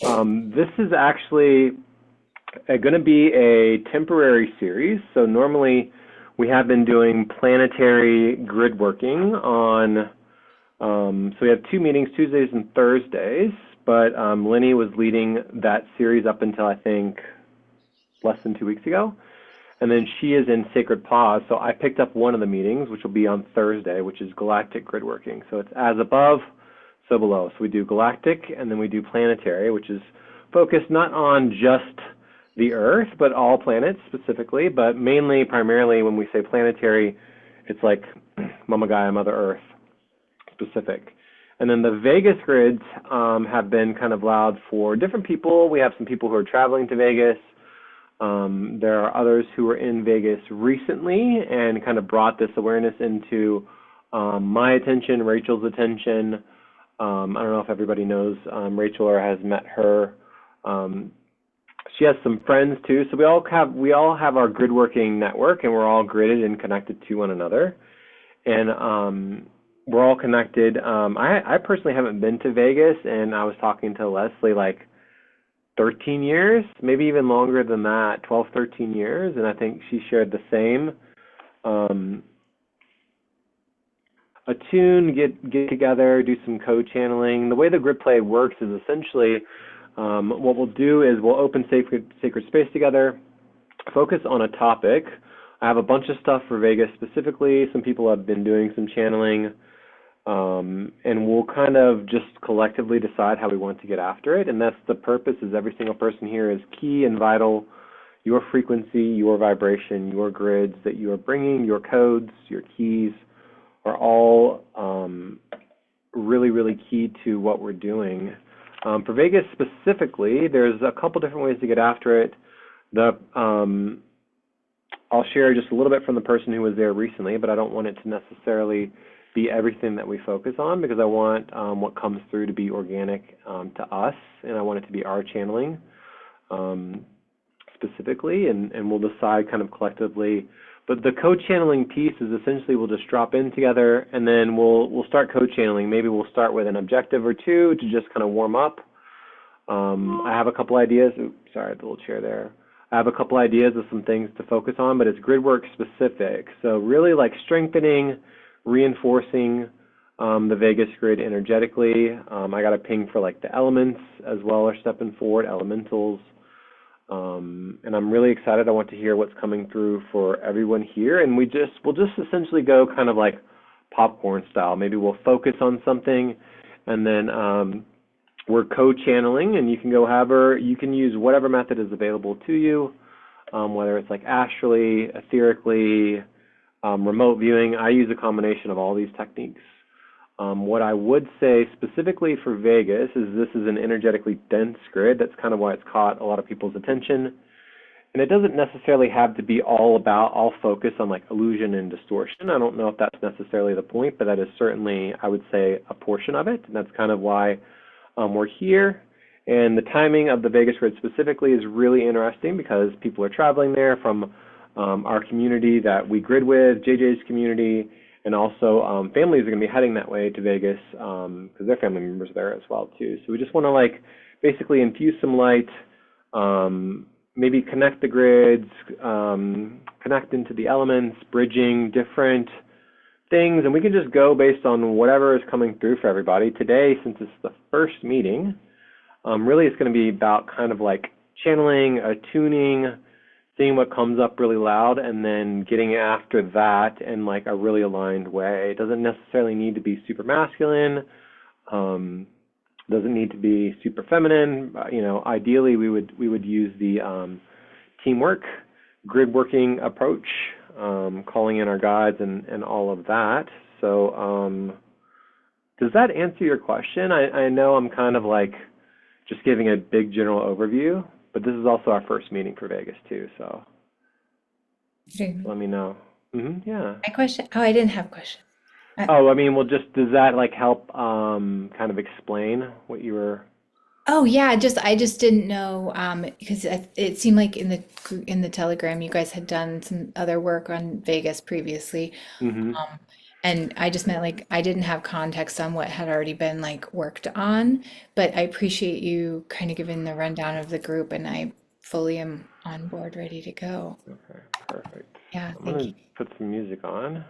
This is actually going to be a temporary series. So normally we have been doing planetary grid working on, so we have two meetings, Tuesdays and Thursdays, but Lenny was leading that series up until I think less than 2 weeks ago. And then she is in Sacred Pause, so I picked up one of the meetings, which will be on Thursday, which is Galactic Grid Working. So it's as above, so below. So we do Galactic, and then we do Planetary, which is focused not on just the Earth, but all planets specifically, but mainly, primarily, when we say planetary, it's like Momma Gaia, Mother Earth specific. And then the Vegas grids have been kind of allowed for different people. We have some people who are traveling to Vegas. There are others who were in Vegas recently and kind of brought this awareness into my attention, Rachel's attention. I don't know if everybody knows Rachel or has met her. She has some friends too, so we all have our grid working network, and we're all gridded and connected to one another, and we're all connected. I personally haven't been to Vegas, and I was talking to Leslie like 13 years, maybe even longer than that, 12, 13 years, and I think she shared the same. Attune, get together, do some code channeling. The way the grid play works is essentially what we'll do is we'll open sacred space together, focus on a topic. I have a bunch of stuff for Vegas specifically. Some people have been doing some channeling, and we'll kind of just collectively decide how we want to get after it. And that's the purpose, is every single person here is key and vital. Your frequency, your vibration, your grids that you are bringing, your codes, your keys are all really, really key to what we're doing. For Vegas specifically, there's a couple different ways to get after it. I'll share just a little bit from the person who was there recently, but I don't want it to necessarily be everything that we focus on, because I want what comes through to be organic to us, and I want it to be our channeling specifically, and we'll decide kind of collectively. But the code channeling piece is essentially we'll just drop in together, and then we'll start code channeling. Maybe we'll start with an objective or two to just kind of warm up. I have a couple ideas. Oops, sorry, the little chair there. I have a couple ideas of some things to focus on, but it's grid work specific. So really like strengthening, reinforcing the Vegas grid energetically. I got a ping for like the elements as well are stepping forward, elementals. And I'm really excited. I want to hear what's coming through for everyone here. And we'll just essentially go kind of like popcorn style. Maybe we'll focus on something, and then we're co-channeling, and you can go you can use whatever method is available to you, whether it's like astrally, etherically, remote viewing. I use a combination of all these techniques. What I would say specifically for Vegas is this is an energetically dense grid. That's kind of why it's caught a lot of people's attention. And it doesn't necessarily have to be all focused on like illusion and distortion. I don't know if that's necessarily the point, but that is certainly, I would say, a portion of it. And that's kind of why we're here. And the timing of the Vegas grid specifically is really interesting, because people are traveling there from our community that we grid with, JJ's community, and also families are going to be heading that way to Vegas because their family members are there as well too. So we just want to like basically infuse some light, maybe connect the grids, connect into the elements, bridging different things, and we can just go based on whatever is coming through for everybody. Today, since it's the first meeting, really it's going to be about kind of like channeling, attuning, seeing what comes up really loud, and then getting after that in like a really aligned way. It doesn't necessarily need to be super masculine, doesn't need to be super feminine. Ideally we would use the teamwork, grid working approach, calling in our guides and all of that. So does that answer your question? I know I'm kind of like just giving a big general overview, but this is also our first meeting for Vegas too, so Okay. let me know. Yeah. My question, oh, I didn't have questions. Oh, I mean, well, does that like help kind of explain what you were? Oh yeah, I just didn't know because it seemed like in the Telegram you guys had done some other work on Vegas previously. Hmm. And I just meant like I didn't have context on what had already been like worked on, but I appreciate you kind of giving the rundown of the group, and I fully am on board, ready to go. Okay, perfect. Yeah, I'm thank gonna you. put some music on.